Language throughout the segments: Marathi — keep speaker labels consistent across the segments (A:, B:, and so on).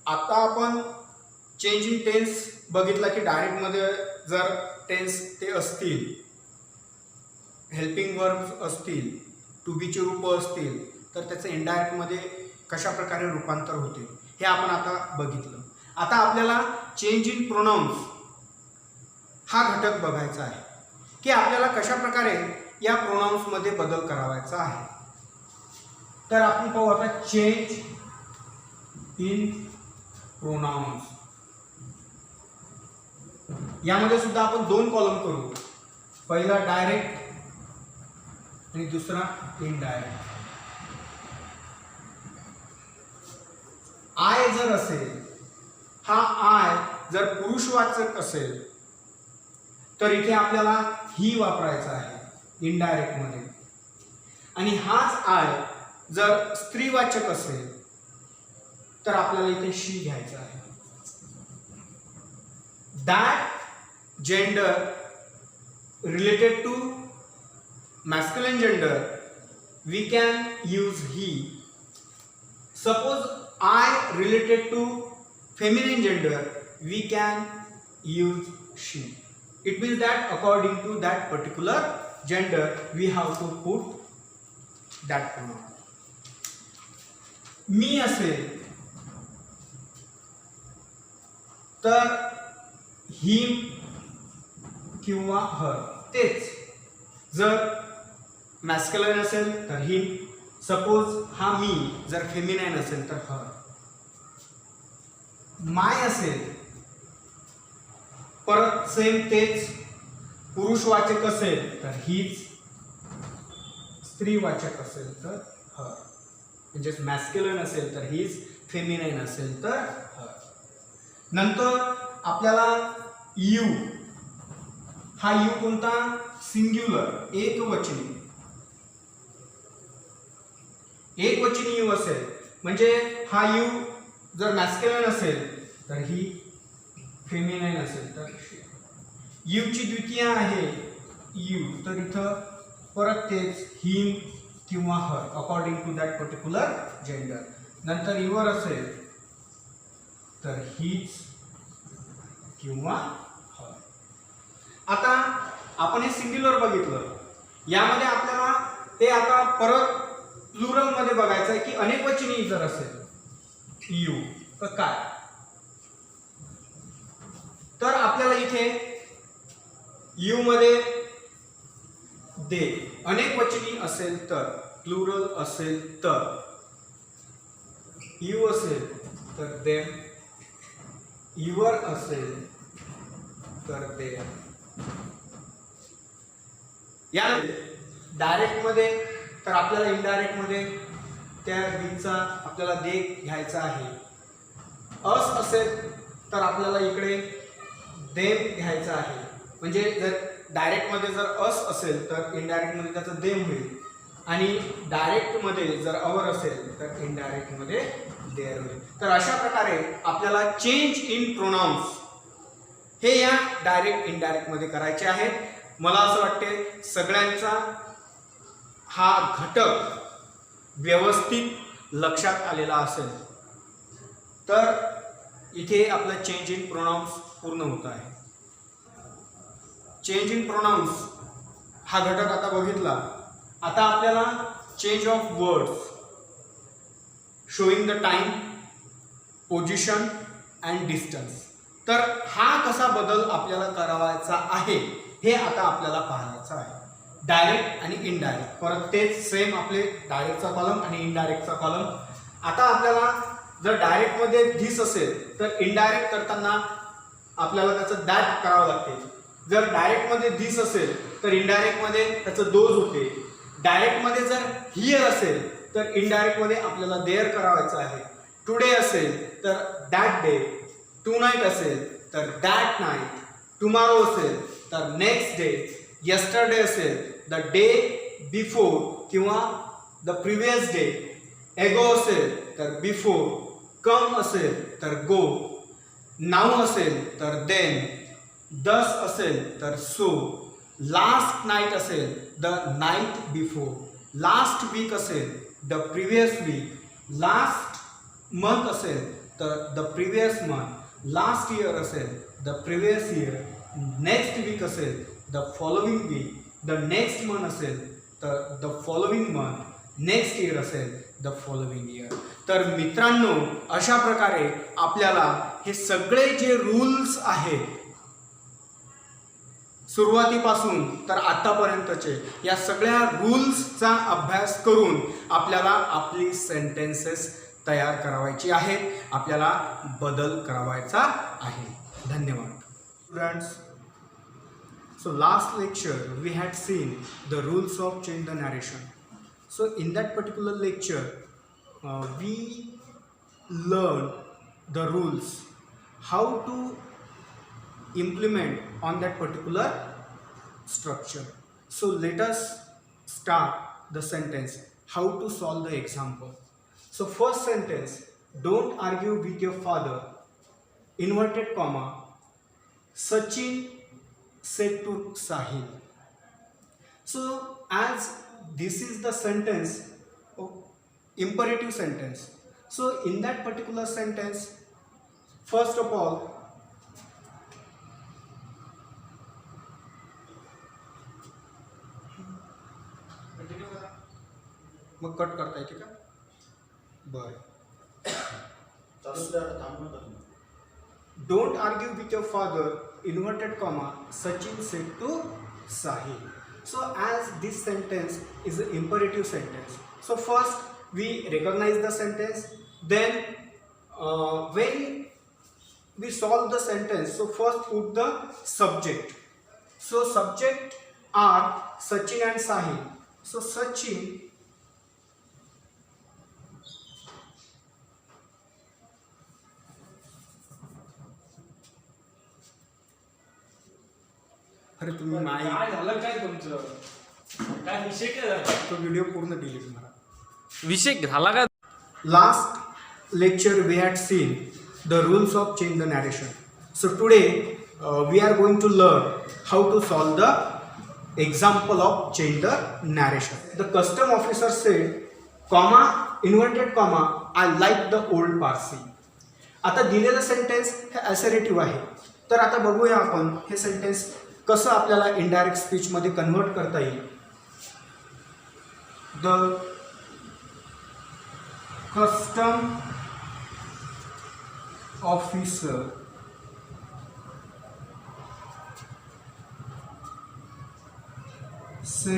A: आता आपण चेंज इन टेन्स बघितला की डायरेक्टमध्ये जर टेन्स ते असतील, हेल्पिंग वर्ब असतील, टू बीची रूपं असतील तर त्याचं इनडायरेक्टमध्ये कशा प्रकारे रूपांतर होते हे आपण आता बघितलं. आता आपल्याला चेंज इन प्रोनाउन्स हा घटक बघायचा आहे की आपल्याला कशा प्रकारे या प्रोनाउन्समध्ये बदल करावायचा आहे. तर आपण पाहू आता चेंज इन प्रोनाउन्स. यामध्ये सुद्धा आपण दोन कॉलम करू, पहिला डायरेक्ट आणि दुसरा इनडायरेक्ट. आय जर असेल, हा आय जर पुरुषवाचक असेल तर इथे आपल्याला ही वापरायचा आहे इनडायरेक्ट मध्ये, आणि हाच आय जर स्त्रीवाचक असेल तर आपल्याला इथे शी घ्यायचा आहे. That gender related to masculine gender we can use he. Suppose I related to feminine gender we can use she. It means that according to that particular gender we have to put that pronoun. मी असेल तर him किंवा her, तेच जर मॅस्क्युलाइन असेल तर हिम. सपोज हा मी जर फेमिनाइन असेल तर हर. माय असेल परत सेम तेच, पुरुषवाचक असेल तर हीच, स्त्रीवाचक असेल तर हर. म्हणजे मॅस्क्युलाइन असेल तर हीच, फेमिनाइन असेल तर हर. नंतर आपल्याला यू, हा यू कोणता, सिंग्युलर, एकवचनी. एकवचनी यू असेल म्हणजे हा यू जर मॅस्क्युलाइन असेल तर ही, फेमिनाइन असेल तर शी. यू ची द्वितीय आहे यू, तर इथं परत तेच हिम किंवा her according to that particular gender. नंतर युअर असेल तर हीच किंवा हर. आता आपण हे सिंग्युलर बघितलं, यामध्ये आपल्याला ते आता परत प्लुरल मध्ये बघायचं आहे की अनेकवचनी जर असेल यू तर काय. तर आपल्याला इथे यू मध्ये दे, अनेकवचनी असेल तर, प्लुरल असेल तर यू असेल तर देम, युअर असेल तर देम. या डायरेक्ट मध्ये तर आपल्याला इनडायरेक्ट मध्ये त्या बीचा आपल्याला दे घ्यायचा आहे. अस असेल तर आपल्याला इकडे देम घ्यायचा आहे. म्हणजे जर डायरेक्ट मध्ये जर अस असेल तर इनडायरेक्ट मध्ये त्याचं देम होईल, आणि डायरेक्ट मध्ये जर अवर असेल तर इनडायरेक्ट मध्ये देअर होईल. तर अशा प्रकारे आपल्याला चेंज इन प्रोनाउन्स हे या डायरेक्ट इनडायरेक्ट मध्ये करायचे आहेत. मला असं वाटते सगळ्यांचा हा घटक व्यवस्थित लक्षात आलेला असेल. तर इथे आपला चेंज इन प्रोनाउन्स पूर्ण होत आहे. चेंज इन प्रोनाउन्स हा घटक आता बघितला. आता आपल्याला change of words, showing the time, position and distance, तर हा कसा बदल आपल्याला करावायचा आहे हे आता आपल्याला पाहायचं आहे. डायरेक्ट आणि इनडायरेक्ट, परत तेच सेम आपले डायरेक्टचा कॉलम आणि इनडायरेक्टचा कॉलम. आता आपल्याला जर डायरेक्ट मध्ये धिस असेल तर इनडायरेक्ट करताना आपल्याला त्याचं दॅट करावं लागते. जर डायरेक्ट मध्ये धिस असेल तर इनडायरेक्ट मध्ये त्याचं दोज होते. डायरेक्ट मध्ये जर हिअर असेल तर इनडायरेक्ट मध्ये आपल्याला देअर करावायचं आहे. टुडे असेल तर दॅट डे, टू नाईट असेल तर दॅट नाईट, टुमॉरो असेल तर नेक्स्ट डे, yesterday असेल द डे बिफोर किंवा द प्रिव्हियस डे, एगो असेल तर बिफोर, कम असेल तर गो, नाऊ असेल तर देन, दस असेल तर सो, लास्ट नाईट असेल the night before, last week असेल the previous week, last month असेल तर the previous month, last year असेल the previous year, next week असेल the following week, the next month असेल तर the following month, next year असेल द फॉलोविंग इयर. तर मित्रांनो, अशा प्रकारे आपल्याला हे सगळे जे रूल्स आहेत सुरुवातीपासून तर आतापर्यंतचे, या सगळ्या रूल्सचा अभ्यास करून आपल्याला आपली सेंटेन्सेस तयार करावायची आहेत, आपल्याला बदल करावायचा आहे. धन्यवाद. Students, so last lecture we had seen the rules of change the narration. So in that particular lecture we learned the rules, how to implement on that particular structure. So let us start the sentence, how to solve the example. So first sentence, don't argue with your father, inverted comma, Sachin said to Sahil. So as this is the sentence, imperative sentence, so in that particular sentence, first of all, मग कट करता येते का? बरं. Don't argue with your father, inverted comma, Sachin said to Sahil. So as this sentence is an imperative sentence, so first we recognize the sentence, then when we solve the sentence, so first put the subject. So subject are Sachin and Sahil. So Sachin अरे तुम्ही
B: काय झालं काय तुमचं? काय विषय काय झाला?
A: तो व्हिडिओ पूर्ण डिलीट करा.
B: विषय झाला का?
A: Last lecture we had seen the rules of change the narration. So today we are going to learn how to solve the example of change the narration. The custom officer said, comma, inverted comma, I like the old Parsi. आता दिलेलं सेंटेन्स हे असरेटिव्ह आहे. तर आता बघूया आपण हे सेंटेन्स कसं आपल्याला इनडायरेक्ट स्पीचमध्ये कन्व्हर्ट करता येईल. द कस्टम ऑफिसर से,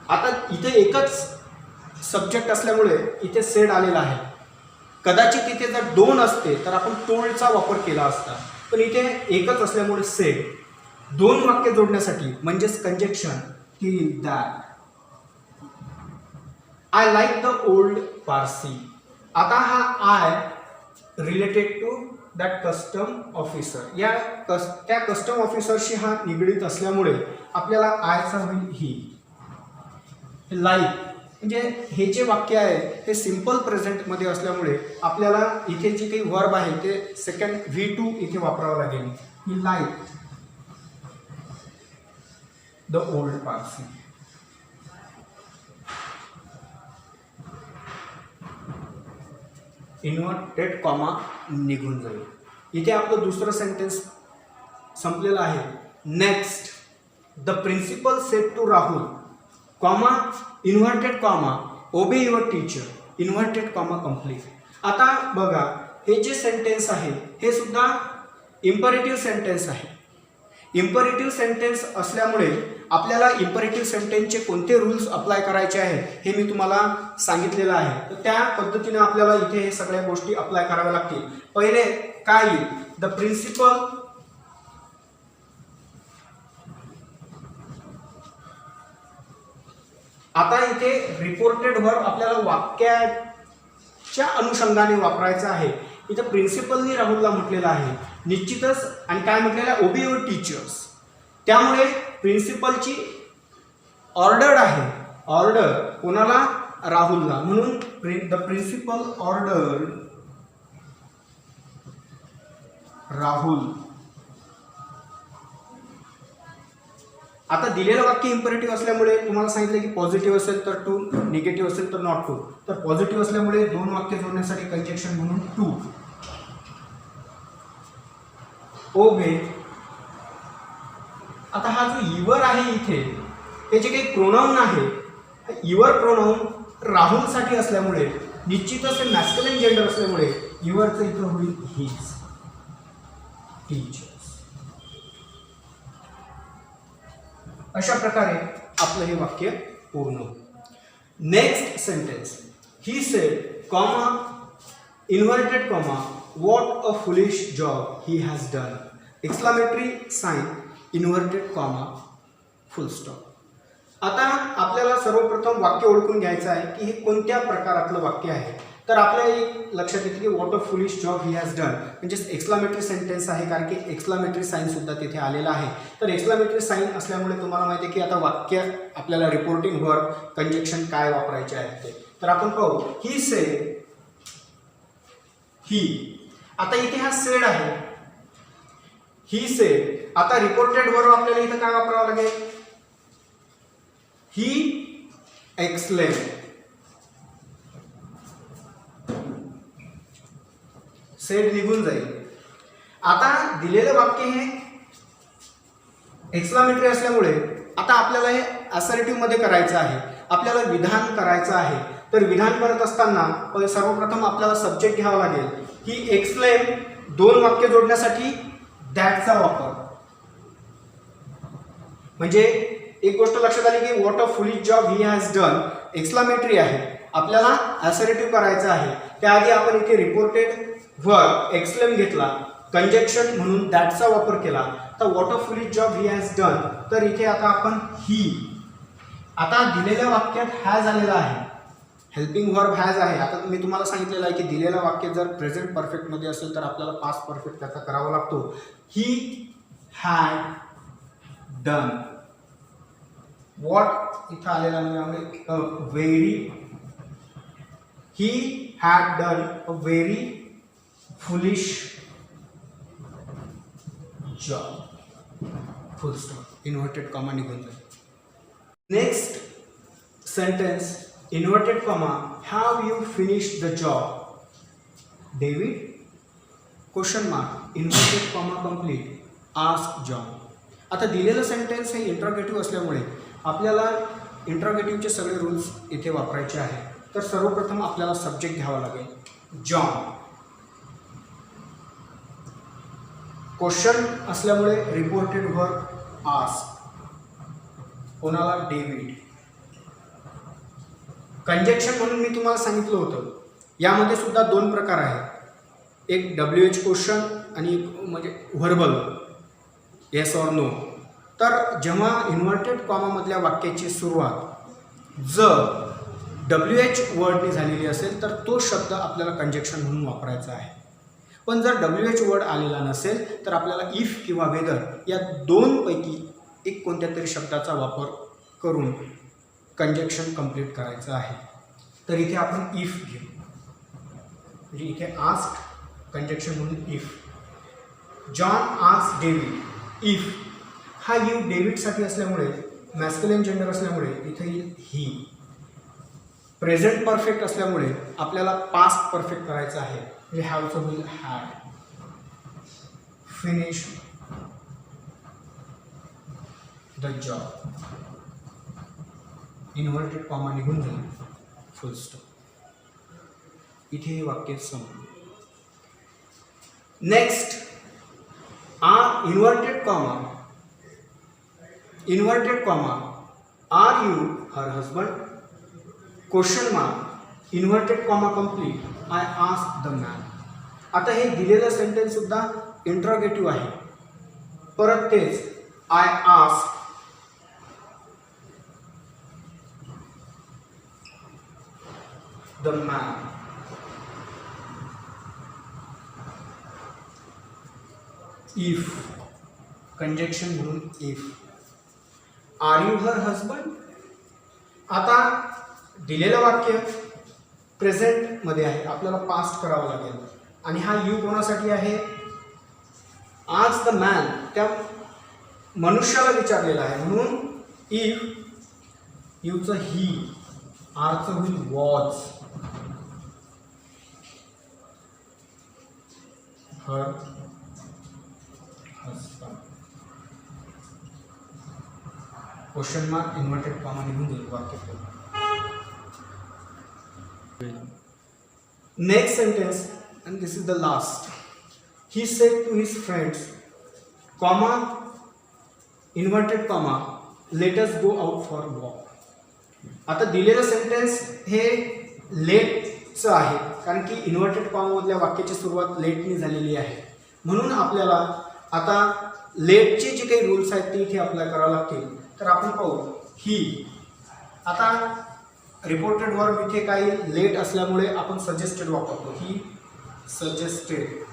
A: आता इथे एकच सब्जेक्ट असल्यामुळे इथे सेड आलेला आहे. कदाचित इथे जर दोन असते तर आपण टोल्डचा वापर केला असता, पण इथे एकच असल्यामुळे सेड. दोन वाक्य जोडण्यासाठी म्हणजेच कंजक्शन की that, I like the old Parsi. आता हा I related to that custom officer, त्या कस्टम ऑफिसरशी हा निगडीत असल्यामुळे आपल्याला आयचा होईल ही. लाईक म्हणजे हे जे वाक्य आहे हे सिम्पल प्रेझेंटमध्ये असल्यामुळे आपल्याला इथे जे काही वर्ब आहे ते सेकंड V2 इथे वापरावं लागेल. He like the old Parsi. Inverted comma निघून जाईल. इथे आपलं दुसरं सेंटेन्स संपलेलं आहे. Next, the principal said to Rahul, comma, inverted comma, obey your teacher, inverted comma complete. आता बघा हे जे सेंटेन्स आहे हे सुद्धा इम्परेटिव्ह सेंटेन्स आहे. इम्परेटिव्ह सेंटेन्स असल्यामुळे आपल्याला इम्परेटिव्ह सेंटेन्सचे कोणते रूल्स अप्लाय करायचे आहेत हे मी तुम्हाला सांगितलेलं आहे. तर त्या पद्धतीने आपल्याला इथे हे सगळ्या गोष्टी अप्लाय कराव्या लागतील. पहिले काय येईल? द प्रिन्सिपल आता इथे रिपोर्टेड वर्ब आपल्याला वाक्याच्या अनुषंगाने वापरायचं आहे. इथे प्रिन्सिपलनी राहुलला म्हटलेलं आहे निश्चितच, आणि काय म्हटलेलं आहे? ओबे युअर टीचर्स. त्यामुळे प्रिन्सिपलची ऑर्डर आहे, ऑर्डर कोणाला? राहुलला. म्हणून द प्रिन्सिपल ऑर्डर राहुल आता दिलेलं वाक्य इम्परेटिव्ह असल्यामुळे तुम्हाला सांगितलं की पॉझिटिव्ह असेल तर टू, निगेटिव्ह असेल तर नॉट टू. तर पॉझिटिव्ह असल्यामुळे दोन वाक्य जोडण्यासाठी कंजक्शन म्हणून टू. ओबे. आता हा जो युवर आहे इथे हे जे काही प्रोनाऊन आहे, युवर प्रोनाऊन राहुलसाठी असल्यामुळे निश्चितच हे मॅस्क्युलिन जेंडर असल्यामुळे युवरचं इथं होईल हिज, टीचर्स. अशा प्रकारे आपलं हे वाक्य पूर्ण. Next sentence. He said comma inverted comma what a foolish job he has done, exclamatory sign, inverted comma, full stop. आता आपल्याला सर्वप्रथम वाक्य ओळखून घ्यायचं आहे की हे कोणत्या प्रकारातलं वाक्य आहे. तर आपल्या एक लक्षात येते की what a foolish job he has done म्हणजे एक्सक्लामेटरी सेंटेन्स आहे, कारण की एक्सक्लामेटरी साईन सुद्धा तिथे आलेला आहे. तर एक्सक्लामेटरी साईन असल्यामुळे तुम्हाला माहिती आहे की आता वाक्य आपल्याला रिपोर्टिंग वर्ब कंजक्शन काय वापरायचे आहेत ते. तर आपण पाहू. ही सेड, ही. आता इथे हा सेड आहे, ही सेड. आता रिपोर्टेड वर्ब आपल्याला इथं काय वापरावं लागेल? ही एक्सक्लेम. सेड निघून जाईल. आता दिलेलं वाक्य हे एक्सक्लामेटरी असल्यामुळे आता आपल्याला हे असर्टिव्ह मध्ये करायचं आहे, आपल्याला विधान करायचं आहे. तर विधान करत असताना सर्वप्रथम आपल्याला सब्जेक्ट घ्यावा लागेल. ही एक्सक्लेम दोन वाक्य जोडण्यासाठी दॅटचा वापर. म्हणजे एक गोष्ट लक्षात आली की what a foolish job he has done exclamatory आहे, आपल्याला असर्टिव्ह करायचं आहे. त्याआधी आपण इथे रिपोर्टेड वर्ब एक्सक्लेम घेतला, कंजक्शन म्हणून दॅटचा वापर केला. तर what a foolish job he has done, तर इथे आता आपण ही. आता दिलेल्या वाक्यात हॅज आलेला आहे, हेल्पिंग वर्ब हॅज आहे. आता मी तुम्हाला सांगितलेलं आहे की दिलेलं वाक्य जर प्रेझेंट परफेक्ट मध्ये असेल तर आपल्याला पास्ट परफेक्ट त्याचा करावा लागतो. He had done. व्हॉट इथं आलेला म्हणजे a very, he had done a very foolish job, full stop, inverted comma निघून जाईल. Next sentence. Inverted comma have you finished the job David, question mark, inverted comma complete, ask John. आता दिलेलं सेंटेन्स हे इंट्रोगेटिव्ह असल्यामुळे आपल्याला इंट्रोगेटिव्हचे सगळे रूल्स इथे वापरायचे आहे. तर सर्वप्रथम आपल्याला सब्जेक्ट घ्यावा लागेल जॉन. क्वेश्चन असल्यामुळे रिपोर्टेड वर्ब आस्क, कोणाला? डेव्हिड. कंजक्शन म्हणून मी तुम्हाला सांगितलं होतं यामध्ये सुद्धा दोन प्रकार आहेत, एक WH क्वेश्चन आणि एक म्हणजे व्हर्बल येस ऑर नो. तर जेव्हा इन्व्हर्टेड कॉमामधल्या वाक्याची सुरुवात जर WH वर्डने झालेली असेल तर तो शब्द आपल्याला कंजक्शन म्हणून वापरायचा आहे. पण जर WH वर्ड आलेला नसेल तर आपल्याला इफ किंवा वेदर या दोनपैकी एक कोणत्या तरी शब्दाचा वापर करून कंजक्शन कंप्लीट करायचं आहे. तर इथे आपण इफ घेऊ, म्हणजे इथे आस्क कंजक्शन म्हणून if. John ask David. If हा यू डेव्हिडसाठी असल्यामुळे मॅस्क्युलिन जेंडर असल्यामुळे इथे येईल ही. प्रेझेंट परफेक्ट असल्यामुळे आपल्याला पास्ट परफेक्ट करायचं आहे, म्हणजे हॅवचं होईल had. Finish the job, inverted comma निघून जाईल, फुल स्टॉप. इथे हे वाक्य संपलं. Next are inverted comma are you her husband, question mark, inverted comma complete, I ask the man. आता हे दिलेलं सेंटेन्स सुद्धा इंट्रोगेटिव्ह आहे. परत तेच I ask the man. If conjunction म्हणून if. Are you her husband. आता दिलेलं वाक्य प्रेझेंटमध्ये आहे, आपल्याला पास्ट करावं लागेल आणि हा यू कोणासाठी आहे? आज द मॅन. त्या मनुष्याला विचारलेला आहे, म्हणून इफ यूचं ही, आरचं होईल was, her husband, question mark inverted comma निघून जाईल वाक्य. Next sentence, and this is the last. He said to his friends, comma, inverted comma, let us go out for a walk. आता दिलेलं सेंटेन्स हे लेटचं आहे, कारण की इन्व्हर्टेड कॉमामधल्या वाक्याची सुरुवात लेटनी झालेली आहे. म्हणून आपल्याला आता लेटचे जे काही रूल्स आहेत ते इथे अप्लाय करावे लागतील. तर आपण पाहू ही. आता रिपोर्टेड वर्ब इथे काही लेट असल्यामुळे आपण सजेस्टेड वापरतो. He suggested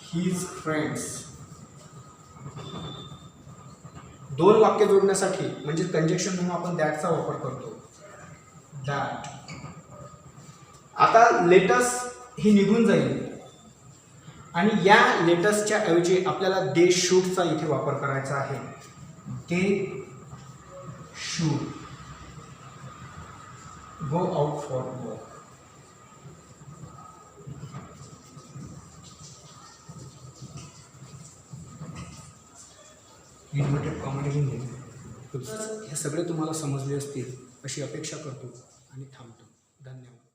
A: his friends. दोन वाक्य जोडण्यासाठी म्हणजे कंजक्शन म्हणून आपण दॅटचा वापर करतो. दॅट. आता लेटस ही निघून जाईल आणि या लेटसच्या ऐवजी आपल्याला दे शूडचा इथे वापर करायचा आहे. They should go out for walk. Inverted comedy हे सगळे तुम्हाला समजले असतील अशी अपेक्षा करतो आणि थांबतो. धन्यवाद.